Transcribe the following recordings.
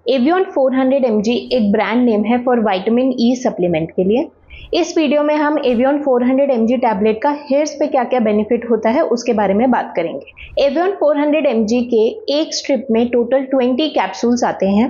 Avian 400 mg एक brand name है for vitamin E supplement के लिए। इस वीडियो में हम एवियन 400 mg टैबलेट का हेयर्स पे क्या क्या बेनिफिट होता है उसके बारे में बात करेंगे। एवियन 400 mg के एक स्ट्रिप में टोटल 20 कैप्सूल्स आते हैं।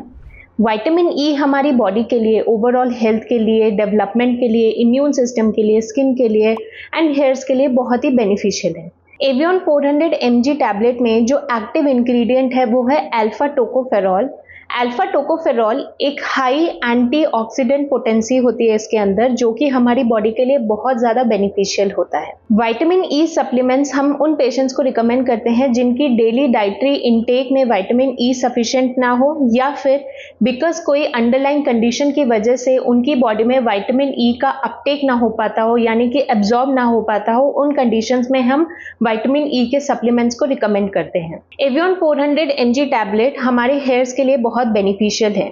विटामिन ई हमारी बॉडी के लिए, ओवरऑल हेल्थ के लिए, डेवलपमेंट के लिए, इम्यून सिस्टम के लिए, स्किन के लिए एंड हेयर्स के लिए बहुत ही बेनिफिशियल है। एवियन 400 mg टैबलेट में जो एक्टिव इंग्रेडिएंट है वो है अल्फा टोकोफेरॉल। अल्फा टोकोफेरॉल एक हाई एंटीऑक्सीडेंट पोटेंसी होती है इसके अंदर, जो कि हमारी बॉडी के लिए बहुत ज़्यादा बेनिफिशियल होता है। विटामिन ई सप्लीमेंट्स हम उन पेशेंट्स को रिकमेंड करते हैं जिनकी डेली डाइटरी इनटेक में विटामिन ई सफिशिएंट ना हो, या फिर बिकॉज कोई अंडरलाइन कंडीशन की वजह से उनकी बॉडी में विटामिन ई का अपटेक ना हो पाता हो, यानी कि एब्जॉर्ब ना हो पाता हो। उन कंडीशंस में हम विटामिन ई के सप्लीमेंट्स को रिकमेंड करते हैं। एवियन 400 mg टैबलेट हमारे हेयर्स के लिए बहुत बेनिफिशियल है।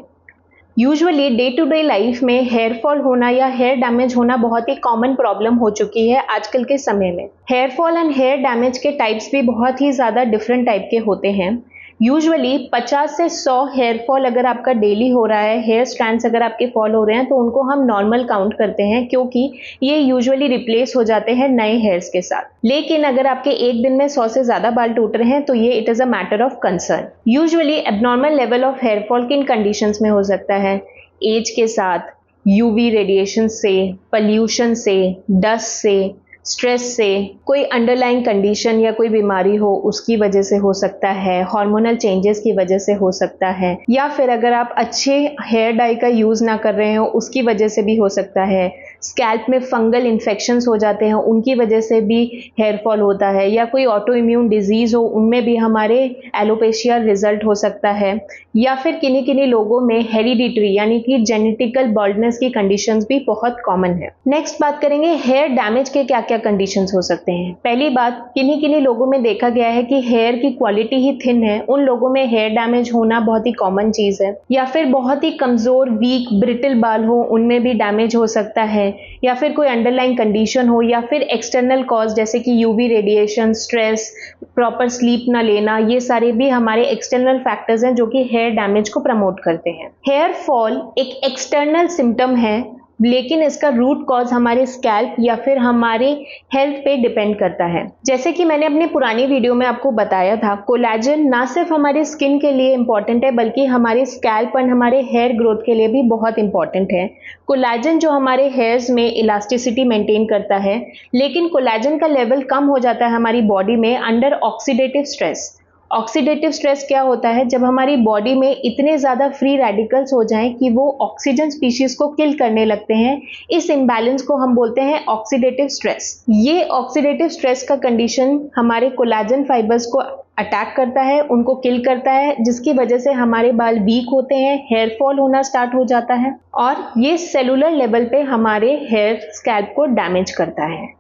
Usually day to day life में हेयर फॉल होना या हेयर डैमेज होना बहुत ही कॉमन प्रॉब्लम हो चुकी है आजकल के समय में। Hair fall and hair damage के टाइप्स भी बहुत ही ज़्यादा डिफरेंट टाइप के होते हैं। यूजुअली 50 से 100 हेयर फॉल अगर आपका डेली हो रहा है, हेयर स्ट्रैंड्स अगर आपके फॉल हो रहे हैं, तो उनको हम नॉर्मल काउंट करते हैं, क्योंकि ये यूजुअली रिप्लेस हो जाते हैं नए हेयर्स के साथ। लेकिन अगर आपके एक दिन में 100 से ज़्यादा बाल टूट रहे हैं तो ये it is a matter of concern. Usually abnormal level of hair fall किन कंडीशंस में हो सकता है? एज के साथ, यूवी रेडिएशन से, पॉल्यूशन से, डस्ट से, स्ट्रेस से, कोई अंडरलाइन कंडीशन या कोई बीमारी हो उसकी वजह से हो सकता है, हार्मोनल चेंजेस की वजह से हो सकता है, या फिर अगर आप अच्छे हेयर डाई का यूज़ ना कर रहे हो उसकी वजह से भी हो सकता है। स्कैल्प में फंगल इन्फेक्शंस हो जाते हैं, उनकी वजह से भी हेयर फॉल होता है, या कोई ऑटो इम्यून डिजीज़ हो उनमें भी हमारे एलोपेशिया रिजल्ट हो सकता है, या फिर किन्हीं किन्हीं लोगों में हेरिडिटरी यानी कि जेनेटिकल बॉल्डनेस की कंडीशंस भी बहुत कॉमन है। नेक्स्ट बात करेंगे हेयर डैमेज के क्या क्या कंडीशंस हो सकते हैं। पहली बात, किन्हीं किन्हीं लोगों में देखा गया है कि हेयर की क्वालिटी ही थिन है, उन लोगों में हेयर डैमेज होना बहुत ही कॉमन चीज है। या फिर बहुत ही कमजोर, वीक, ब्रिटल बाल हो उनमें भी डैमेज हो सकता है, या फिर कोई अंडरलाइन कंडीशन हो, या फिर एक्सटर्नल कॉज जैसे कि UV radiation, stress, proper sleep ना लेना, ये सारे भी हमारे एक्सटर्नल फैक्टर्स हैं जो कि हेयर डैमेज को प्रमोट करते हैं। हेयर फॉल एक एक्सटर्नल सिम्टम है, लेकिन इसका रूट कॉज हमारे स्कैल्प या फिर हमारे हेल्थ पे डिपेंड करता है। जैसे कि मैंने अपनी पुरानी वीडियो में आपको बताया था, कोलेजन ना सिर्फ हमारे स्किन के लिए इंपॉर्टेंट है बल्कि हमारे स्कैल्प और हमारे हेयर ग्रोथ के लिए भी बहुत इंपॉर्टेंट है। कोलेजन जो हमारे हेयर्स में इलास्टिसिटी मेंटेन करता है, लेकिन कोलेजन का लेवल कम हो जाता है हमारी बॉडी में under oxidative stress. Oxidative stress क्या होता है? जब हमारी बॉडी में इतने ज़्यादा फ्री रेडिकल्स हो जाएं कि वो ऑक्सीजन स्पीशीज को किल करने लगते हैं। इस इम्बैलेंस को हम बोलते हैं ऑक्सीडेटिव स्ट्रेस। ये ऑक्सीडेटिव स्ट्रेस का कंडीशन हमारे कोलेजन फाइबर्स को अटैक करता है, उनको किल करता है, जिसकी वजह से हमारे बाल वीक होते हैं, हेयर फॉल होना स्टार्ट हो जाता है, और ये सेलुलर लेवल पे हमारे हेयर स्कैल्प को डैमेज करता है।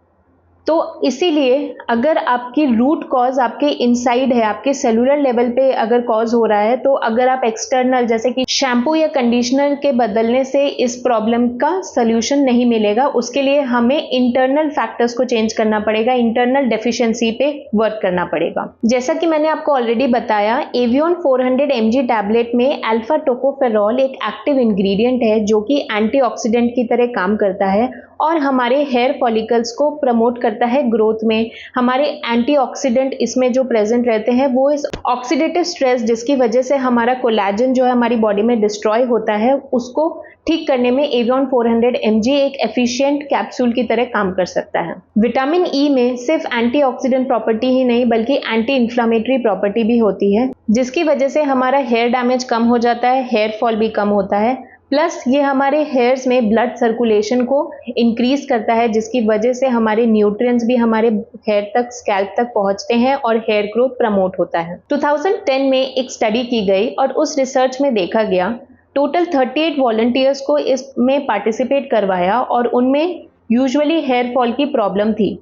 तो इसीलिए अगर आपकी रूट कॉज आपके इनसाइड है, आपके सेलुलर लेवल पे अगर कॉज हो रहा है, तो अगर आप एक्सटर्नल जैसे कि शैम्पू या कंडीशनर के बदलने से इस प्रॉब्लम का सल्यूशन नहीं मिलेगा। उसके लिए हमें इंटरनल फैक्टर्स को चेंज करना पड़ेगा, इंटरनल डेफिशिएंसी पे वर्क करना पड़ेगा। जैसा कि मैंने आपको ऑलरेडी बताया, एवियन 400 mg टैबलेट में अल्फा टोकोफेरॉल एक एक्टिव इंग्रेडिएंट है जो कि एंटीऑक्सीडेंट की तरह काम करता है और हमारे हेयर फॉलिकल्स को प्रमोट करता है ग्रोथ में। हमारे एंटीऑक्सीडेंट इसमें जो प्रेजेंट रहते हैं वो इस ऑक्सीडेटिव स्ट्रेस जिसकी वजह से हमारा कोलेजन जो है हमारी बॉडी में डिस्ट्रॉय होता है, उसको ठीक करने में एवियन 400 mg एक एफिशिएंट कैप्सूल की तरह काम कर सकता है। विटामिन ई में सिर्फ एंटीऑक्सीडेंट प्रॉपर्टी ही नहीं बल्कि एंटी इन्फ्लामेटरी प्रॉपर्टी भी होती है, जिसकी वजह से हमारा हेयर डैमेज कम हो जाता है, हेयर फॉल भी कम होता है। प्लस ये हमारे हेयर्स में ब्लड सर्कुलेशन को इंक्रीज करता है, जिसकी वजह से हमारे न्यूट्रिएंट्स भी हमारे हेयर तक, स्कैल्प तक पहुंचते हैं और हेयर ग्रोथ प्रमोट होता है। 2010 में एक स्टडी की गई और उस रिसर्च में देखा गया, टोटल 38 वॉलंटियर्स को इसमें पार्टिसिपेट करवाया और उनमें यूजुअली हेयर फॉल की प्रॉब्लम थी।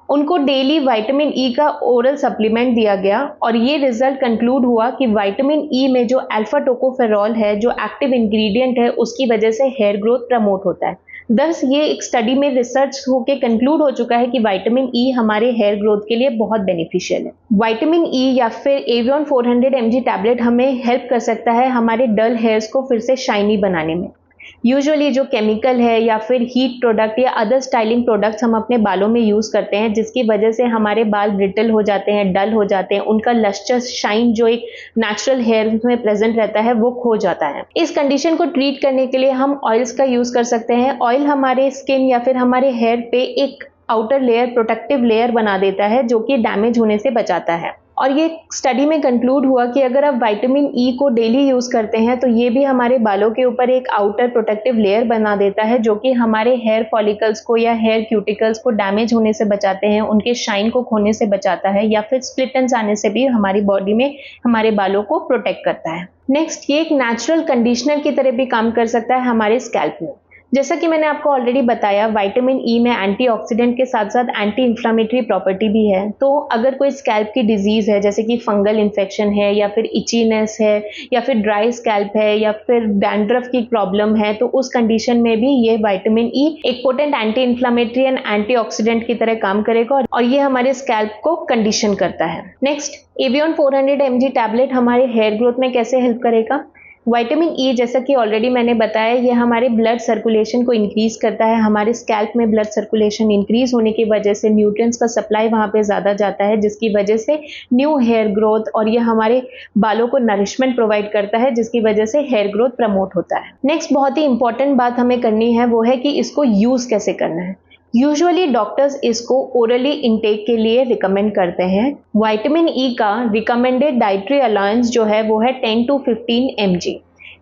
उनको डेली विटामिन ई का ओरल सप्लीमेंट दिया गया और ये रिजल्ट कंक्लूड हुआ कि विटामिन ई में जो अल्फा टोकोफेरॉल है, जो एक्टिव इंग्रेडिएंट है, उसकी वजह से हेयर ग्रोथ प्रमोट होता है। दस ये एक स्टडी में रिसर्च होके कंक्लूड हो चुका है कि विटामिन ई हमारे हेयर ग्रोथ के लिए बहुत बेनिफिशियल है। विटामिन ई या फिर एवियन 400 mg टैबलेट हमें हेल्प कर सकता है हमारे डल हेयर्स को फिर से शाइनी बनाने में। यूजुअली जो केमिकल है या फिर हीट प्रोडक्ट या अदर स्टाइलिंग प्रोडक्ट्स हम अपने बालों में यूज करते हैं, जिसकी वजह से हमारे बाल ब्रिटल हो जाते हैं, डल हो जाते हैं, उनका लस्टर्स शाइन जो एक नेचुरल हेयर में प्रेजेंट रहता है वो खो जाता है। इस कंडीशन को ट्रीट करने के लिए हम ऑयल्स का यूज कर सकते हैं। ऑयल हमारे स्किन या फिर हमारे हेयर पे एक आउटर लेयर, प्रोटेक्टिव लेयर बना देता है जो कि डैमेज होने से बचाता है। और ये स्टडी में कंक्लूड हुआ कि अगर आप विटामिन ई को डेली यूज करते हैं तो ये भी हमारे बालों के ऊपर एक आउटर प्रोटेक्टिव लेयर बना देता है जो कि हमारे हेयर फॉलिकल्स को या हेयर क्यूटिकल्स को डैमेज होने से बचाते हैं, उनके शाइन को खोने से बचाता है या फिर स्प्लिट एंड्स आने से भी हमारी बॉडी में हमारे बालों को प्रोटेक्ट करता है। नेक्स्ट, ये एक नेचुरल कंडीशनर की तरह भी काम कर सकता है हमारे स्कैल्प में। जैसा कि मैंने आपको ऑलरेडी बताया, विटामिन ई में एंटीऑक्सीडेंट के साथ साथ एंटी इंफ्लेमेटरी प्रॉपर्टी भी है। तो अगर कोई स्कैल्प की डिजीज है जैसे कि फंगल इन्फेक्शन है या फिर इचीनेस है या फिर ड्राई स्कैल्प है या फिर डैंड्रफ की प्रॉब्लम है, तो उस कंडीशन में भी ये विटामिन ई एक potent anti inflammatory and antioxidant की तरह काम करेगा और ये हमारे स्कैल्प को कंडीशन करता है। नेक्स्ट, एवियन 400 mg टैबलेट हमारे हेयर ग्रोथ में कैसे हेल्प करेगा? विटामिन ई, जैसा कि ऑलरेडी मैंने बताया, ये हमारे ब्लड सर्कुलेशन को इंक्रीज करता है। हमारे स्कैल्प में ब्लड सर्कुलेशन इंक्रीज होने की वजह से न्यूट्रिएंट्स का सप्लाई वहाँ पे ज़्यादा जाता है, जिसकी वजह से न्यू हेयर ग्रोथ और ये हमारे बालों को नरिशमेंट प्रोवाइड करता है, जिसकी वजह से हेयर ग्रोथ प्रमोट होता है। नेक्स्ट, बहुत ही इंपॉर्टेंट बात हमें करनी है वो है कि इसको यूज़ कैसे करना है। यूजुअली डॉक्टर्स इसको ओरली इनटेक के लिए रिकमेंड करते हैं। विटामिन ई का रिकमेंडेड डाइटरी अलाउंस जो है वो है 10 to 15 mg,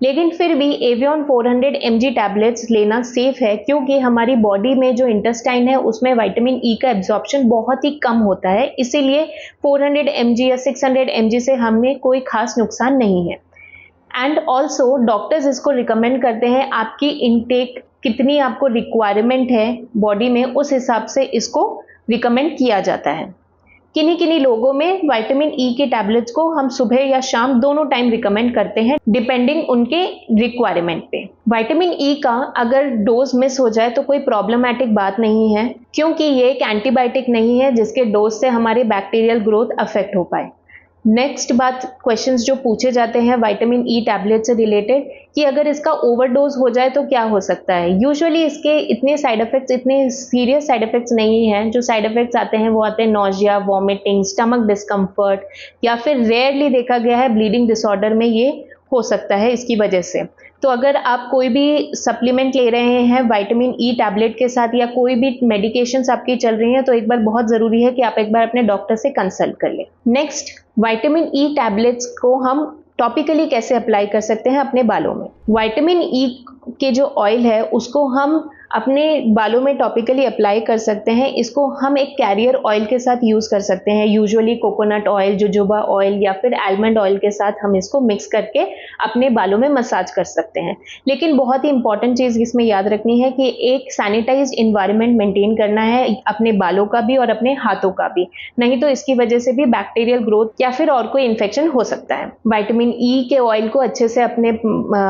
लेकिन फिर भी एवियन 400 mg टैबलेट्स लेना सेफ है क्योंकि हमारी बॉडी में जो इंटेस्टाइन है उसमें विटामिन ई का एब्जॉर्प्शन बहुत ही कम होता है, इसीलिए 400 mg या 600 mg से हमें कोई खास नुकसान नहीं है। एंड ऑल्सो डॉक्टर्स इसको रिकमेंड करते हैं आपकी इनटेक कितनी आपको रिक्वायरमेंट है बॉडी में, उस हिसाब से इसको रिकमेंड किया जाता है। किन्हीं लोगों में विटामिन ई के टैबलेट्स को हम सुबह या शाम दोनों टाइम रिकमेंड करते हैं डिपेंडिंग उनके रिक्वायरमेंट पे। विटामिन ई का अगर डोज मिस हो जाए तो कोई प्रॉब्लमैटिक बात नहीं है क्योंकि ये एक एंटीबायोटिक नहीं है जिसके डोज से हमारे बैक्टीरियल ग्रोथ अफेक्ट हो पाए। नेक्स्ट बात, क्वेश्चंस जो पूछे जाते हैं विटामिन ई टैबलेट से रिलेटेड कि अगर इसका ओवरडोज हो जाए तो क्या हो सकता है। यूजुअली इसके इतने साइड इफेक्ट्स, इतने सीरियस साइड इफेक्ट्स नहीं हैं। जो साइड इफेक्ट्स आते हैं वो आते हैं नॉजिया, वॉमिटिंग, स्टमक डिस्कम्फर्ट या फिर रेयरली देखा गया है ब्लीडिंग डिसऑर्डर में ये हो सकता है इसकी वजह से। तो अगर आप कोई भी सप्लीमेंट ले रहे हैं विटामिन ई टैबलेट के साथ या कोई भी मेडिकेशंस आपकी चल रही हैं तो एक बार बहुत ज़रूरी है कि आप एक बार अपने डॉक्टर से कंसल्ट कर लें। नेक्स्ट, विटामिन ई टैबलेट्स को हम टॉपिकली कैसे अप्लाई कर सकते हैं अपने बालों में। विटामिन ई के जो ऑयल है उसको हम अपने बालों में टॉपिकली अप्लाई कर सकते हैं। इसको हम एक कैरियर ऑयल के साथ यूज़ कर सकते हैं। Usually coconut oil, jojoba oil या फिर आलमंड ऑयल के साथ हम इसको मिक्स करके अपने बालों में मसाज कर सकते हैं। लेकिन बहुत ही इंपॉर्टेंट चीज़ इसमें याद रखनी है कि एक सैनिटाइज्ड इन्वायरमेंट मेंटेन करना है अपने बालों का भी और अपने हाथों का भी, नहीं तो इसकी वजह से भी बैक्टीरियल ग्रोथ या फिर और कोई इन्फेक्शन हो सकता है। विटामिन ई के ऑयल को अच्छे से अपने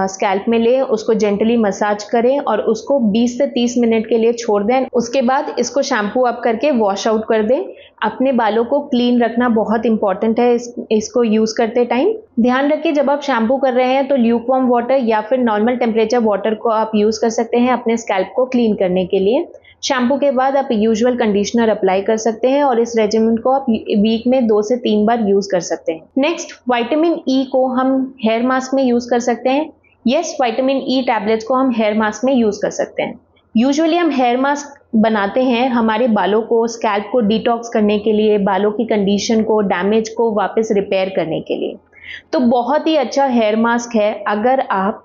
स्कैल्प में लें, उसको जेंटली मसाज करें और उसको 20 से 30 मिनट के लिए छोड़ दें। उसके बाद इसको शैम्पू अप करके वॉश आउट कर दें। अपने बालों को क्लीन रखना बहुत इंपॉर्टेंट है इसको यूज करते टाइम। ध्यान रखिए जब आप शैम्पू कर रहे हैं तो ल्यूकवार्म वाटर या फिर नॉर्मल टेम्परेचर वाटर को आप यूज कर सकते हैं अपने स्कैल्प को क्लीन करने के लिए। शैम्पू के बाद आप यूजुअल कंडीशनर अप्लाई कर सकते हैं और इस रेजिमेंट को आप वीक में 2 से 3 बार यूज कर सकते हैं। नेक्स्ट, विटामिन ई को हम हेयर मास्क में यूज कर सकते हैं। यस, विटामिन ई टैबलेट्स को हम हेयर मास्क में यूज कर सकते हैं। यूजुअली हम हेयर मास्क बनाते हैं हमारे बालों को, स्कैल्प को डिटॉक्स करने के लिए, बालों की कंडीशन को, डैमेज को वापस रिपेयर करने के लिए। तो बहुत ही अच्छा हेयर मास्क है अगर आप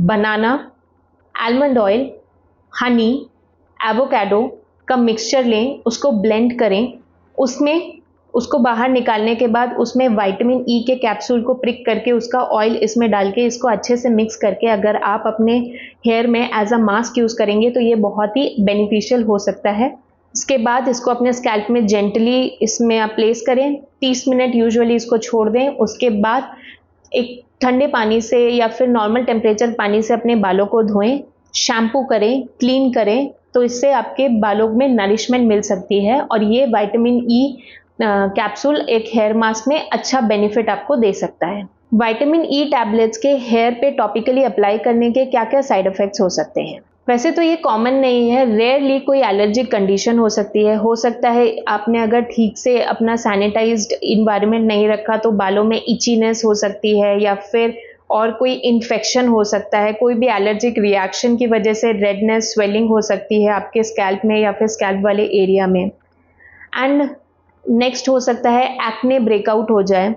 बनाना, आलमंड ऑयल, हनी, एवोकाडो का मिक्सचर लें, उसको ब्लेंड करें, उसको बाहर निकालने के बाद उसमें विटामिन ई के कैप्सूल को प्रिक करके उसका ऑयल इसमें डाल के इसको अच्छे से मिक्स करके अगर आप अपने हेयर में एज अ मास्क यूज़ करेंगे तो ये बहुत ही बेनिफिशियल हो सकता है। इसके बाद इसको अपने स्कैल्प में जेंटली इसमें आप प्लेस करें, 30 मिनट यूजुअली इसको छोड़ दें। उसके बाद एक ठंडे पानी से या फिर नॉर्मल टेम्परेचर पानी से अपने बालों को धोएं, शैम्पू करें, क्लीन करें, तो इससे आपके बालों में नरिशमेंट मिल सकती है और ये विटामिन ई कैप्सूल एक हेयर मास्क में अच्छा बेनिफिट आपको दे सकता है। विटामिन ई टैबलेट्स के हेयर पे टॉपिकली अप्लाई करने के क्या क्या साइड इफेक्ट्स हो सकते हैं? वैसे तो ये कॉमन नहीं है, रेयरली कोई एलर्जिक कंडीशन हो सकती है। हो सकता है आपने अगर ठीक से अपना सैनिटाइज्ड इन्वायरमेंट नहीं रखा तो बालों में इचीनेस हो सकती है, या फिर और कोई इन्फेक्शन हो सकता है, कोई भी एलर्जिक रिएक्शन की वजह से रेडनेस, स्वेलिंग हो सकती है आपके स्कैल्प में या फिर स्कैल्प वाले एरिया में। एंड नेक्स्ट हो सकता है एक्ने ब्रेकआउट हो जाए।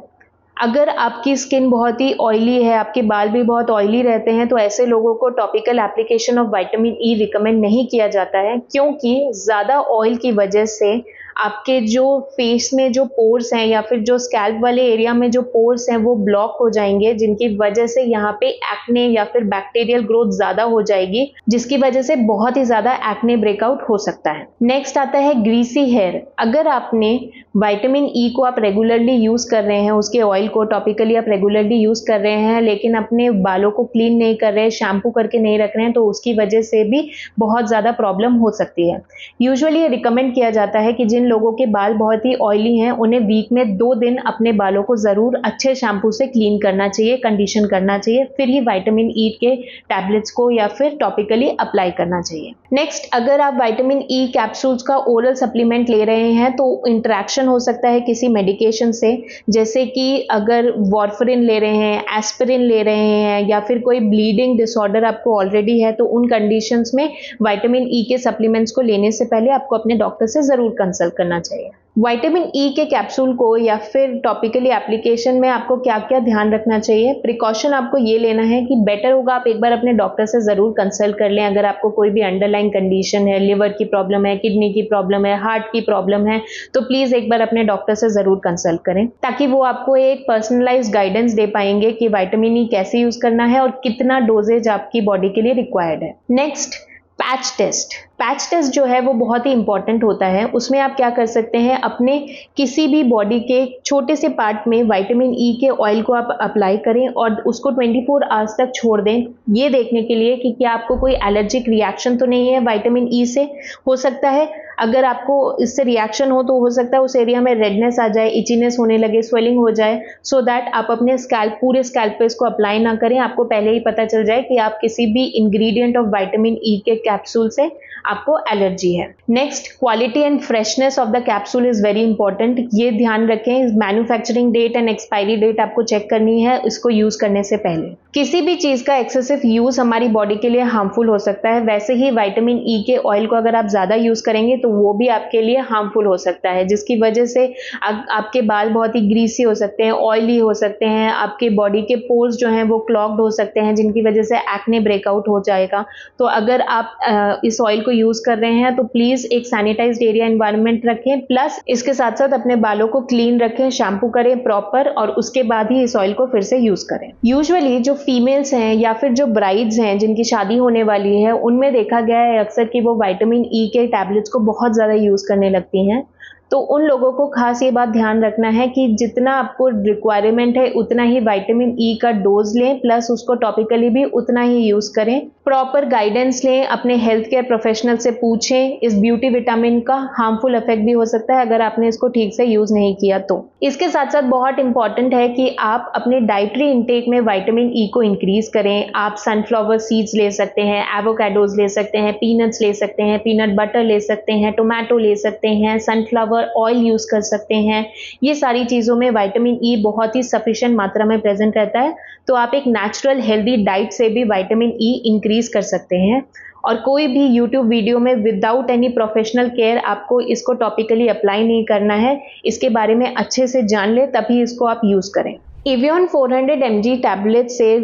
अगर आपकी स्किन बहुत ही ऑयली है, आपके बाल भी बहुत ऑयली रहते हैं, तो ऐसे लोगों को topical application of vitamin E recommend नहीं किया जाता है, क्योंकि ज़्यादा ऑयल की वजह से आपके जो फेस में जो पोर्स हैं या फिर जो स्कैल्प वाले एरिया में जो पोर्स हैं वो ब्लॉक हो जाएंगे, जिनकी वजह से यहाँ पे एक्ने या फिर बैक्टीरियल ग्रोथ ज़्यादा हो जाएगी, जिसकी वजह से बहुत ही ज़्यादा एक्ने ब्रेकआउट हो सकता है। नेक्स्ट आता है ग्रीसी हेयर। अगर आपने विटामिन ई को आप रेगुलरली यूज़ कर रहे हैं, उसके ऑयल को टॉपिकली आप रेगुलरली यूज़ कर रहे हैं, लेकिन अपने बालों को क्लीन नहीं कर रहे हैं, शैम्पू करके नहीं रख रहे हैं, तो उसकी वजह से भी बहुत ज़्यादा प्रॉब्लम हो सकती है। यूजुअली ये रिकमेंड किया जाता है कि जिन लोगों के बाल बहुत ही ऑयली हैं, उन्हें वीक में 2 दिन अपने बालों को ज़रूर अच्छे शैम्पू से क्लीन करना चाहिए, कंडीशन करना चाहिए, फिर ही विटामिन ई के टैबलेट्स को या फिर टॉपिकली अप्लाई करना चाहिए। नेक्स्ट, अगर आप विटामिन ई कैप्सूल्स का ओरल सप्लीमेंट ले रहे हैं तो इंटरेक्शन हो सकता है किसी मेडिकेशन से, जैसे कि अगर वार्फरिन ले रहे हैं, एस्पिरिन ले रहे हैं, या फिर कोई ब्लीडिंग डिसऑर्डर आपको ऑलरेडी है, तो उन कंडीशंस में विटामिन ई के सप्लीमेंट्स को लेने से पहले आपको अपने डॉक्टर से ज़रूर कंसल्ट करना चाहिए। विटामिन ई के कैप्सूल को या फिर टॉपिकली एप्लीकेशन में आपको क्या क्या ध्यान रखना चाहिए? प्रिकॉशन आपको ये लेना है कि बेटर होगा आप एक बार अपने डॉक्टर से ज़रूर कंसल्ट कर लें। अगर आपको कोई भी अंडरलाइन कंडीशन है, लिवर की प्रॉब्लम है, किडनी की प्रॉब्लम है, हार्ट की प्रॉब्लम है, तो प्लीज़ एक बार अपने डॉक्टर से ज़रूर कंसल्ट करें, ताकि वो आपको एक पर्सनलाइज्ड गाइडेंस दे पाएंगे कि विटामिन ई कैसे यूज़ करना है और कितना डोजेज आपकी बॉडी के लिए रिक्वायर्ड है। Next, patch test. Patch test जो है वो बहुत ही इंपॉर्टेंट होता है। उसमें आप क्या कर सकते हैं, अपने किसी भी बॉडी के छोटे से पार्ट में विटामिन ई के ऑयल को आप अप्लाई करें और उसको 24 आवर्स तक छोड़ दें, ये देखने के लिए कि क्या आपको कोई एलर्जिक रिएक्शन तो नहीं है विटामिन ई से। हो सकता है अगर आपको इससे रिएक्शन हो तो हो सकता है उस एरिया में रेडनेस आ जाए, इचीनेस होने लगे, स्वेलिंग हो जाए, सो दैट आप अपने स्कैल्प, पूरे स्कैल्प पे इसको अप्लाई ना करें। आपको पहले ही पता चल जाए कि आप किसी भी इंग्रेडिएंट ऑफ विटामिन ई के कैप्सूल से आपको एलर्जी है। Next, quality and freshness of the capsule is very important. ये ध्यान रखें, manufacturing date and expiry date आपको चेक करनी है इसको यूज करने से पहले। किसी भी चीज का एक्सेसिव यूज हमारी बॉडी के लिए हार्मफुल हो सकता है। वैसे ही विटामिन ई के ऑयल को अगर आप ज्यादा यूज करेंगे तो वो भी आपके लिए हार्मफुल हो सकता है, जिसकी वजह से आपके बाल बहुत ही ग्रीसी हो सकते हैं, ऑयली हो सकते हैं, आपके बॉडी के पोर्स जो हैं वो क्लॉग्ड हो सकते हैं, जिनकी वजह से एक्ने ब्रेकआउट हो जाएगा। तो अगर आप इस ऑयल को यूज कर रहे हैं तो प्लीज एक सैनिटाइज्ड एरिया एनवायरनमेंट रखें, प्लस इसके साथ साथ अपने बालों को क्लीन रखें, शैम्पू करें प्रॉपर, और उसके बाद ही इस ऑयल को फिर से यूज करें। यूजुअली जो फीमेल्स हैं या फिर जो ब्राइड्स हैं जिनकी शादी होने वाली है, उनमें देखा गया है अक्सर कि वो विटामिन ई के टैबलेट्स को बहुत ज्यादा यूज करने लगती हैं। तो उन लोगों को खास ये बात ध्यान रखना है कि जितना आपको रिक्वायरमेंट है उतना ही विटामिन ई का डोज लें, प्लस उसको टॉपिकली भी उतना ही यूज करें। प्रॉपर गाइडेंस लें, अपने हेल्थ केयर प्रोफेशनल से पूछें। इस ब्यूटी विटामिन का हार्मफुल इफेक्ट भी हो सकता है अगर आपने इसको ठीक से यूज नहीं किया तो। इसके साथ साथ बहुत इंपॉर्टेंट है कि आप अपने डाइटरी इंटेक में विटामिन ई को इंक्रीज करें। आप सनफ्लावर सीड्स ले सकते हैं, एवोकाडोज ले सकते हैं, पीनट्स ले सकते हैं, पीनट बटर ले सकते हैं, टोमेटो ले सकते हैं, सनफ्लावर ऑयल यूज कर सकते हैं। ये सारी चीजों में विटामिन ई बहुत ही सफिशिएंट मात्रा में प्रेजेंट रहता है। तो आप एक नेचुरल हेल्दी डाइट से भी विटामिन ई इंक्रीज कर सकते हैं। और कोई भी यूट्यूब वीडियो में विदाउट एनी प्रोफेशनल केयर आपको इसको टॉपिकली अप्लाई नहीं करना है। इसके बारे में अच्छे से जान ले, तभी इसको आप यूज करें। एवियन 400 mg टैबलेट से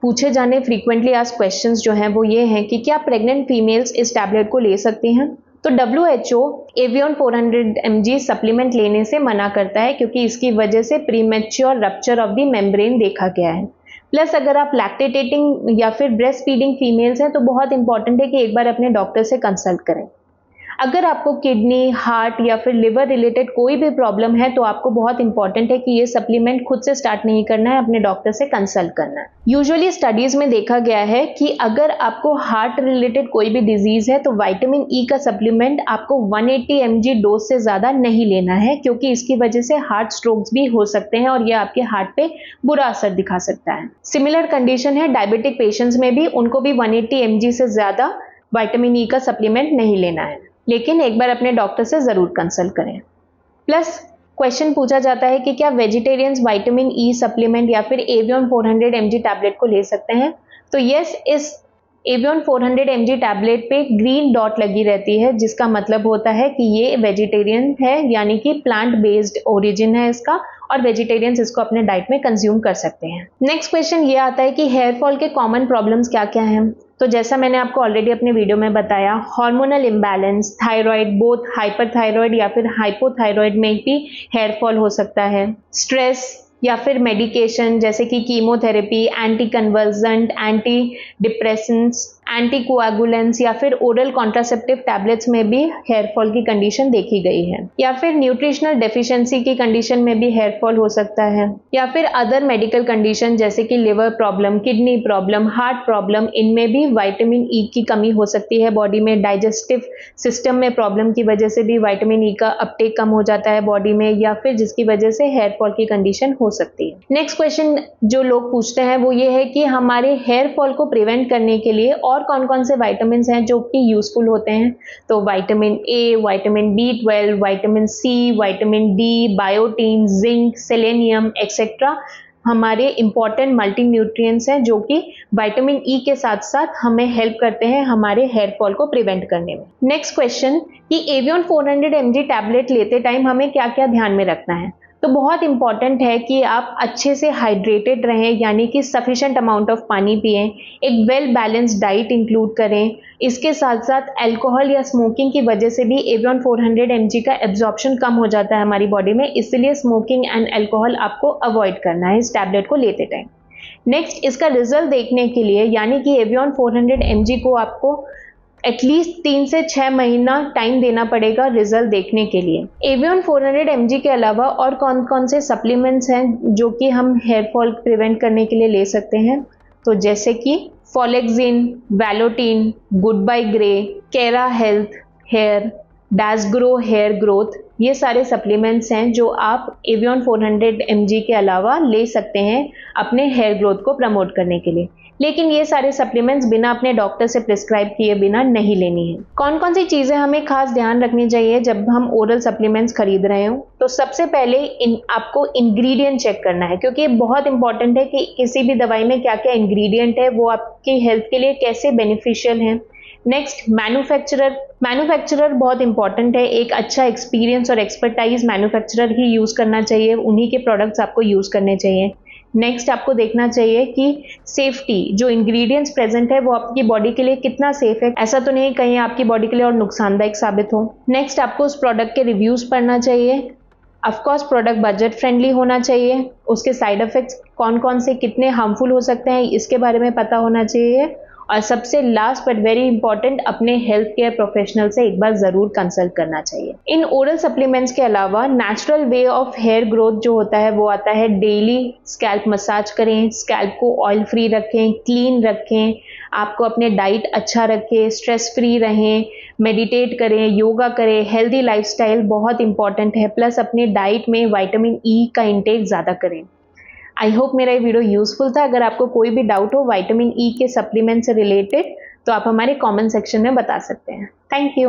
पूछे जाने फ्रीक्वेंटली आस्क्ड क्वेश्चंस जो हैं वो ये हैं कि क्या प्रेग्नेंट फीमेल्स इस टैबलेट को ले सकती हैं? तो WHO एवियन 400 mg सप्लीमेंट लेने से मना करता है, क्योंकि इसकी वजह से premature rupture of the membrane देखा गया है। प्लस अगर आप लैक्टेटिंग या फिर ब्रेस्ट फीडिंग फीमेल्स हैं तो बहुत इंपॉर्टेंट है कि एक बार अपने डॉक्टर से कंसल्ट करें। अगर आपको किडनी, हार्ट या फिर लिवर रिलेटेड कोई भी प्रॉब्लम है तो आपको बहुत इंपॉर्टेंट है कि ये सप्लीमेंट खुद से स्टार्ट नहीं करना है, अपने डॉक्टर से कंसल्ट करना है। यूजुअली स्टडीज में देखा गया है कि अगर आपको हार्ट रिलेटेड कोई भी डिजीज है तो विटामिन ई का सप्लीमेंट आपको 180 mg डोज से ज़्यादा नहीं लेना है, क्योंकि इसकी वजह से हार्ट स्ट्रोक्स भी हो सकते हैं और ये आपके हार्ट पे बुरा असर दिखा सकता है। सिमिलर कंडीशन है डायबिटिक पेशेंट्स में भी, उनको भी 180 mg से ज़्यादा विटामिन ई का सप्लीमेंट नहीं लेना है, लेकिन एक बार अपने डॉक्टर से ज़रूर कंसल्ट करें। प्लस क्वेश्चन पूछा जाता है कि क्या वेजिटेरियंस विटामिन ई सप्लीमेंट या फिर एवियन 400 mg टैबलेट को ले सकते हैं? तो यस, इस एवियन 400 mg टैबलेट पे ग्रीन डॉट लगी रहती है, जिसका मतलब होता है कि ये वेजिटेरियन है, यानी कि प्लांट बेस्ड ओरिजिन है इसका, और वेजिटेरियंस इसको अपने डाइट में कंज्यूम कर सकते हैं। नेक्स्ट क्वेश्चन ये आता है कि हेयर फॉल के कॉमन प्रॉब्लम्स क्या क्या हैं? तो जैसा मैंने आपको ऑलरेडी अपने वीडियो में बताया, hormonal imbalance, thyroid, both hyperthyroid या फिर हाइपोथायराइड में भी हेयर फॉल हो सकता है, स्ट्रेस या फिर मेडिकेशन जैसे कि chemotherapy, anti convergent, anti depressants, anti coagulants या फिर ओरल कॉन्ट्रासेप्टिव टैबलेट्स में भी हेयर फॉल की कंडीशन देखी गई है, या फिर न्यूट्रिशनल डेफिशिएंसी की कंडीशन में भी हेयर फॉल हो सकता है, या फिर अदर मेडिकल कंडीशन जैसे कि liver problem, kidney problem, heart problem, इनमें भी विटामिन ई की कमी हो सकती है बॉडी में। डाइजेस्टिव सिस्टम में प्रॉब्लम की वजह से भी विटामिन ई का अपटेक कम हो जाता है बॉडी में, या फिर जिसकी वजह से हेयर फॉल की कंडीशन हो सकती है। नेक्स्ट क्वेश्चन जो लोग पूछते हैं वो ये है कि हमारे हेयर फॉल को प्रिवेंट करने के लिए और कौन कौन से विटामिन हैं जो कि यूजफुल होते हैं? तो vitamin A, vitamin B12, vitamin C, vitamin D, biotin, zinc, selenium etcetera हमारे इंपॉर्टेंट मल्टी न्यूट्रिएंट्स हैं जो कि विटामिन ई के साथ साथ हमें हेल्प करते हैं हमारे हेयर फॉल को प्रिवेंट करने में। नेक्स्ट क्वेश्चन कि एवियन 400 mg टैबलेट लेते टाइम हमें क्या क्या ध्यान में रखना है? तो बहुत इंपॉर्टेंट है कि आप अच्छे से हाइड्रेटेड रहें, यानी कि सफिशिएंट अमाउंट ऑफ पानी पिएं, एक वेल बैलेंस्ड डाइट इंक्लूड करें। इसके साथ साथ अल्कोहल या स्मोकिंग की वजह से भी एवियन 400 mg का एब्जॉर्प्शन कम हो जाता है हमारी बॉडी में, इसलिए स्मोकिंग एंड अल्कोहल आपको अवॉइड करना है इस टैबलेट को लेते टाइम। नेक्स्ट, इसका रिजल्ट देखने के लिए, यानी कि एवियन 400 mg को आपको एटलीस्ट 3 से 6 महीना टाइम देना पड़ेगा रिजल्ट देखने के लिए। एवियन 400 mg के अलावा और कौन कौन से सप्लीमेंट्स हैं जो कि हम हेयर फॉल प्रिवेंट करने के लिए ले सकते हैं? तो जैसे कि फॉलेक्सिन, वैलोटीन, गुड बाय ग्रे, केरा हेल्थ हेयर, डैसग्रो हेयर ग्रोथ, ये सारे सप्लीमेंट्स हैं जो आप एवियन 400 mg के अलावा ले सकते हैं अपने हेयर ग्रोथ को प्रमोट करने के लिए। लेकिन ये सारे सप्लीमेंट्स बिना अपने डॉक्टर से प्रिस्क्राइब किए बिना नहीं लेनी है। कौन कौन सी चीज़ें हमें खास ध्यान रखनी चाहिए जब हम ओरल सप्लीमेंट्स खरीद रहे हो? तो सबसे पहले आपको इंग्रेडिएंट चेक करना है, क्योंकि ये बहुत इंपॉर्टेंट है कि किसी भी दवाई में क्या क्या इंग्रेडिएंट है, वो आपकी हेल्थ के लिए कैसे बेनिफिशियल है। नेक्स्ट, मैन्युफैक्चरर बहुत इंपॉर्टेंट है। एक अच्छा एक्सपीरियंस और एक्सपर्टाइज मैन्युफैक्चरर ही यूज़ करना चाहिए, उन्हीं के प्रोडक्ट्स आपको यूज़ करने चाहिए। नेक्स्ट, आपको देखना चाहिए कि सेफ्टी, जो इंग्रेडिएंट्स प्रेजेंट है वो आपकी बॉडी के लिए कितना सेफ है, ऐसा तो नहीं कहीं आपकी बॉडी के लिए और नुकसानदायक साबित हो। नेक्स्ट, आपको उस प्रोडक्ट के रिव्यूज़ पढ़ना चाहिए। ऑफकोर्स प्रोडक्ट बजट फ्रेंडली होना चाहिए, उसके साइड इफेक्ट्स कौन कौन से कितने हार्मफुल हो सकते हैं इसके बारे में पता होना चाहिए। और सबसे लास्ट बट वेरी इंपॉर्टेंट, अपने हेल्थ केयर प्रोफेशनल से एक बार ज़रूर कंसल्ट करना चाहिए। इन ओरल सप्लीमेंट्स के अलावा natural way of hair growth जो होता है वो आता है डेली स्कैल्प मसाज करें, स्कैल्प को ऑयल फ्री रखें, क्लीन रखें, आपको अपने डाइट अच्छा रखें, स्ट्रेस फ्री रहें, मेडिटेट करें, योगा करें, हेल्दी लाइफस्टाइल बहुत इंपॉर्टेंट है। प्लस अपने डाइट में विटामिन ई का इंटेक ज़्यादा करें। आई होप मेरा ये वीडियो यूजफुल था। अगर आपको कोई भी डाउट हो विटामिन ई के सप्लीमेंट से रिलेटेड तो आप हमारे कमेंट सेक्शन में बता सकते हैं। Thank you.